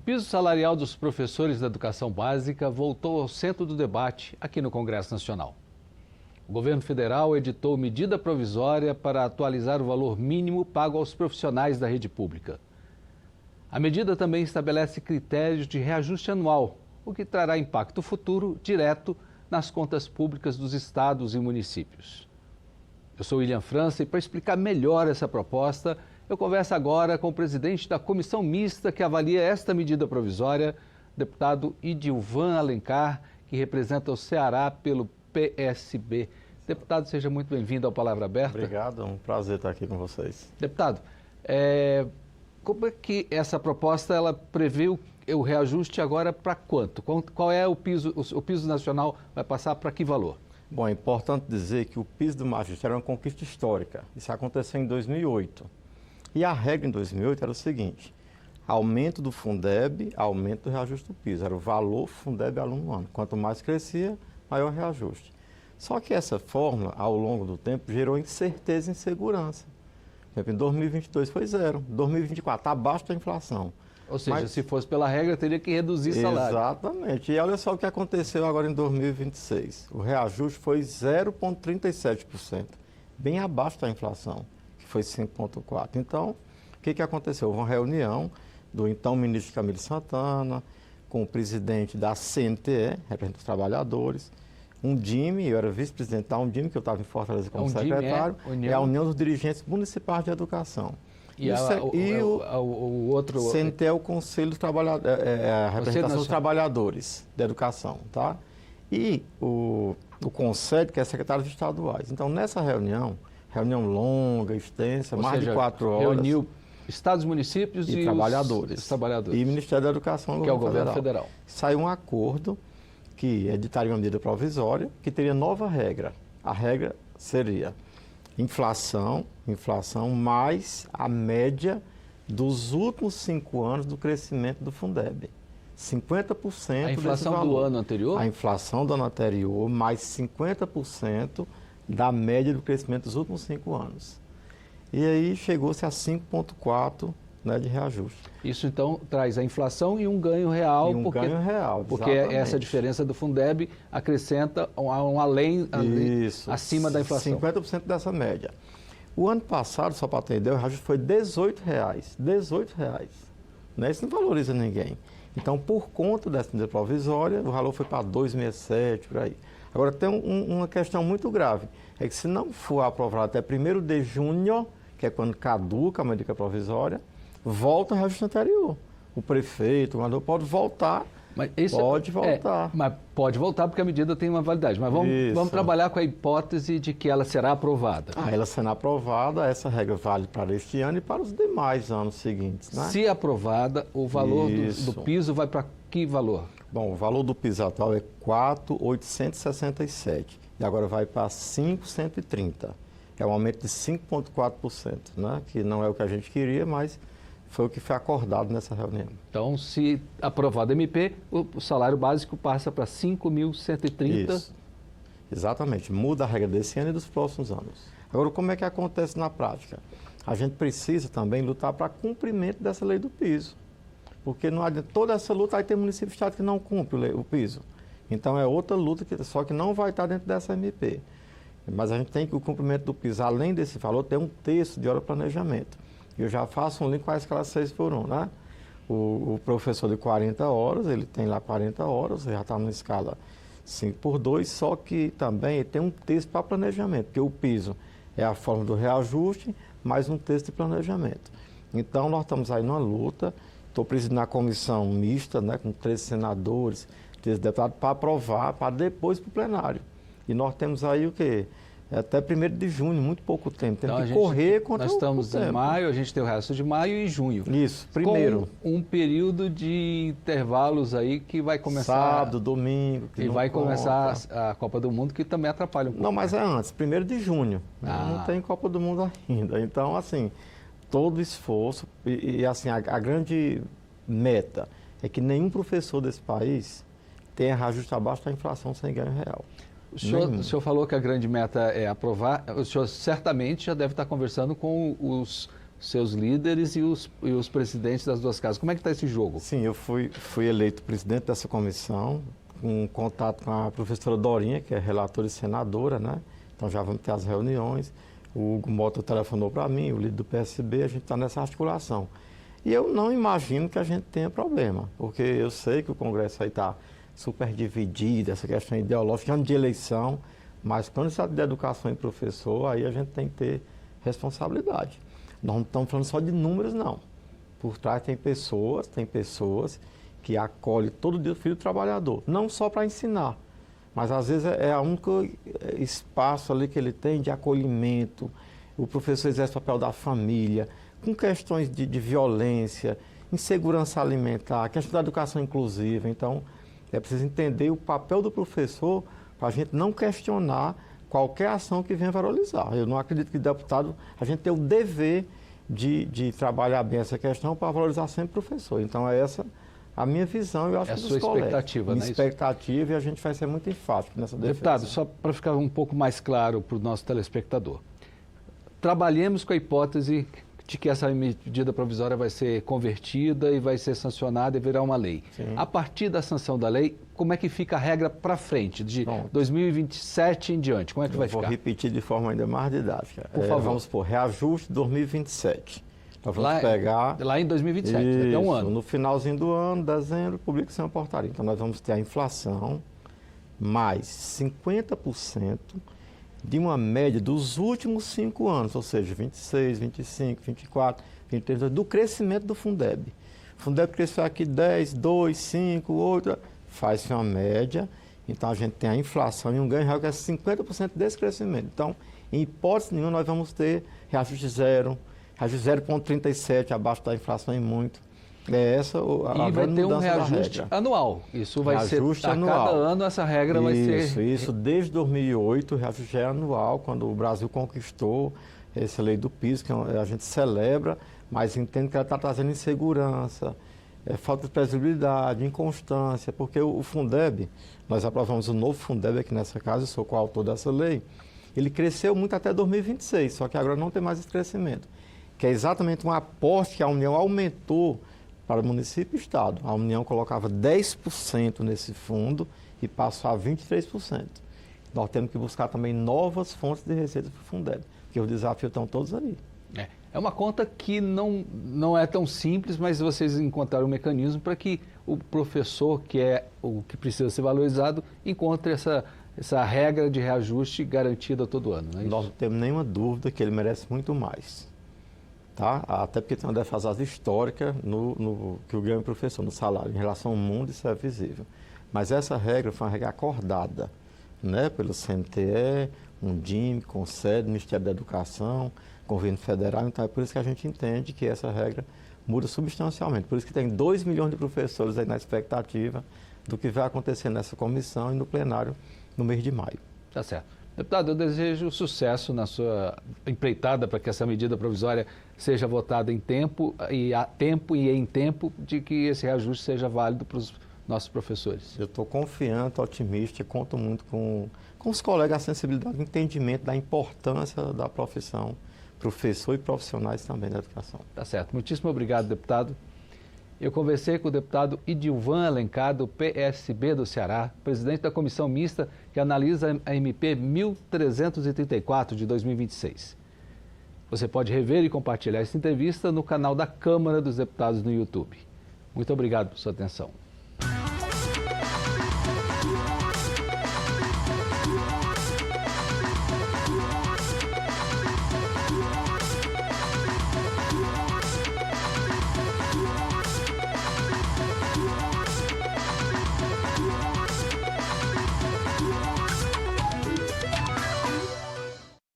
piso salarial dos professores da educação básica voltou ao centro do debate aqui no Congresso Nacional. O governo federal editou medida provisória para atualizar o valor mínimo pago aos profissionais da rede pública. A medida também estabelece critérios de reajuste anual, o que trará impacto futuro direto nas contas públicas dos estados e municípios. Eu sou William França e para explicar melhor essa proposta, eu converso agora com o presidente da comissão mista que avalia esta medida provisória, deputado Idilvan Alencar, que representa o Ceará pelo PSB. Deputado, seja muito bem-vindo ao Palavra Aberta. Obrigado, é um prazer estar aqui com vocês. Deputado, como é que essa proposta ela prevê o reajuste agora para quanto? Qual é o piso? O piso nacional vai passar para que valor? Bom, é importante dizer que o piso do magistério é uma conquista histórica. Isso aconteceu em 2008. E a regra em 2008 era o seguinte: aumento do Fundeb, aumento do reajuste do piso. Era o valor Fundeb aluno ano. Quanto mais crescia, maior reajuste. Só que essa fórmula, ao longo do tempo, gerou incerteza e insegurança. Por exemplo, em 2022 foi zero, 2024 está abaixo da inflação. Ou seja, se fosse pela regra, teria que reduzir salário. Exatamente. E olha só o que aconteceu agora em 2026. O reajuste foi 0,37%, bem abaixo da inflação, que foi 5,4%. Então, o que aconteceu? Houve uma reunião do então ministro Camilo Santana, com o presidente da CNTE, representante dos trabalhadores, Undime, eu era vice-presidente da Undime, que eu estava em Fortaleza como secretário, é a União dos Dirigentes Municipais de Educação. E o outro... CNTE é o Conselho dos Trabalhadores, a representação dos trabalhadores da educação, tá? E o Conselho, que é secretários estaduais. Então, nessa reunião longa, extensa, mais de 4 horas... Reuniu estados, municípios e trabalhadores. Os trabalhadores. E o Ministério da Educação, que é o governo federal. Saiu um acordo que editaria uma medida provisória, que teria nova regra. A regra seria inflação mais a média dos últimos 5 anos do crescimento do Fundeb. 50% a inflação do ano anterior? A inflação do ano anterior, mais 50% da média do crescimento dos últimos 5 anos. E aí chegou-se a 5,4%, né, de reajuste. Isso então traz a inflação e um ganho real. Ganho real, porque essa diferença do Fundeb acrescenta um além acima da inflação. 50% dessa média. O ano passado, só para ter ideia, o reajuste foi R$18. R$18. Né? Isso não valoriza ninguém. Então, por conta dessa medida provisória, o valor foi para 2,67, por aí. Agora, tem uma questão muito grave. É que se não for aprovado até 1º de junho, que é quando caduca a medida provisória, volta ao reajuste anterior. O prefeito, o governador pode voltar. Pode voltar. Mas pode voltar porque a medida tem uma validade. Mas vamos trabalhar com a hipótese de que ela será aprovada. Ela sendo aprovada, essa regra vale para este ano e para os demais anos seguintes, né? Se aprovada, o valor do piso vai para que valor? Bom, o valor do piso atual é 4.867 e agora vai para 5.130. É um aumento de 5,4%, né? Que não é o que a gente queria, mas foi o que foi acordado nessa reunião. Então, se aprovado a MP, o salário básico passa para 5.130. Isso. Exatamente. Muda a regra desse ano e dos próximos anos. Agora, como é que acontece na prática? A gente precisa também lutar para cumprimento dessa lei do piso. Porque não adianta, toda essa luta, aí tem município e estado que não cumpre o piso. Então, é outra luta, só que não vai estar dentro dessa MP. Mas a gente tem que o cumprimento do piso, além desse valor, ter um terço de hora de planejamento. Eu já faço um link com a escala 6x1, né? O professor de 40 horas, ele tem lá 40 horas, já está na escala 5x2, só que também ele tem um terço para planejamento, porque o piso é a forma do reajuste, mais um terço de planejamento. Então, nós estamos aí numa luta, estou presidindo a comissão mista, né, com 13 senadores, 13 deputados, para aprovar, para depois para o plenário. E nós temos aí o quê? Até 1º de junho, muito pouco tempo. Temos que correr contra o tempo. Nós estamos em maio, a gente tem o resto de maio e junho. Isso, primeiro. Com um período de intervalos aí que vai começar... Sábado, domingo. E vai começar a Copa do Mundo, que também atrapalha um pouco. Não, mas é antes, 1º de junho. Não tem Copa do Mundo ainda. Então, assim, todo esforço e assim, a grande meta é que nenhum professor desse país tenha reajuste abaixo da inflação sem ganho real. O senhor falou que a grande meta é aprovar. O senhor certamente já deve estar conversando com os seus líderes e os presidentes das duas casas. Como é que está esse jogo? Sim, eu fui eleito presidente dessa comissão, com contato com a professora Dorinha, que é relatora e senadora, né? Então já vamos ter as reuniões. O Hugo Mota telefonou para mim, o líder do PSB, a gente está nessa articulação. E eu não imagino que a gente tenha problema, porque eu sei que o Congresso aí está super dividido, essa questão ideológica, ano de eleição, mas quando se trata de educação e professor, aí a gente tem que ter responsabilidade. Nós não estamos falando só de números, não. Por trás tem pessoas que acolhem todo dia o filho do trabalhador, não só para ensinar, mas às vezes é o único espaço ali que ele tem de acolhimento. O professor exerce o papel da família, com questões de violência, insegurança alimentar, questão da educação inclusiva. Então, é preciso entender o papel do professor para a gente não questionar qualquer ação que venha valorizar. Eu não acredito que deputado, a gente tem o dever de trabalhar bem essa questão para valorizar sempre o professor. Então, é essa a minha visão, eu acho que dos colegas. É a sua expectativa, né? Minha expectativa, e a gente vai ser muito enfático nessa defesa. Deputado, só para ficar um pouco mais claro para o nosso telespectador, trabalhemos com a hipótese de que essa medida provisória vai ser convertida e vai ser sancionada e virar uma lei. Sim. A partir da sanção da lei, como é que fica a regra para frente, de 2027 em diante? Como é que vai ficar? Vou repetir de forma ainda mais didática. Por favor. Vamos por reajuste 2027. Nós vamos pegar... Lá em 2027, daqui a um ano. No finalzinho do ano, dezembro, publicação uma portaria. Então, nós vamos ter a inflação mais 50% de uma média dos últimos 5 anos, ou seja, 26, 25, 24, 23, do crescimento do Fundeb. O Fundeb cresceu aqui 10, 2, 5, 8, faz-se uma média, então a gente tem a inflação e um ganho real que é 50% desse crescimento. Então, em hipótese nenhuma, nós vamos ter reajuste zero, reajuste 0,37, abaixo da inflação e muito. É essa a vai ter um reajuste anual. Isso vai reajuste ser anual. Cada ano essa regra vai ser... Isso, desde 2008 o reajuste é anual, quando o Brasil conquistou essa lei do piso, que a gente celebra, mas entende que ela está trazendo insegurança, falta de previsibilidade, inconstância, porque o Fundeb, nós aprovamos o novo Fundeb aqui nessa casa, eu sou coautor dessa lei, ele cresceu muito até 2026, só que agora não tem mais esse crescimento, que é exatamente um aporte que a União aumentou para o município e estado. A União colocava 10% nesse fundo e passou a 23%. Nós temos que buscar também novas fontes de receita para o Fundeb, porque os desafios estão todos ali. É uma conta que não é tão simples, mas vocês encontraram um mecanismo para que o professor, que é o que precisa ser valorizado, encontre essa regra de reajuste garantida todo ano. Não é isso? Nós não temos nenhuma dúvida que ele merece muito mais. Tá? Até porque tem uma defasagem histórica que o ganho professor, no salário. Em relação ao mundo, isso é visível. Mas essa regra foi uma regra acordada, né? Pelo CNTE, Undime, Concede, Ministério da Educação, Governo Federal. Então, é por isso que a gente entende que essa regra muda substancialmente. Por isso que tem 2 milhões de professores aí na expectativa do que vai acontecer nessa comissão e no plenário no mês de maio. Tá certo. Deputado, eu desejo sucesso na sua empreitada para que essa medida provisória seja votada em tempo e em tempo de que esse reajuste seja válido para os nossos professores. Eu estou confiante, otimista e conto muito com os colegas a sensibilidade, o entendimento da importância da profissão, professor e profissionais também da educação. Tá certo. Muitíssimo obrigado, deputado. Eu conversei com o deputado Idilvan Alencar, do PSB do Ceará, presidente da comissão mista que analisa a MP 1334 de 2026. Você pode rever e compartilhar essa entrevista no canal da Câmara dos Deputados no YouTube. Muito obrigado por sua atenção.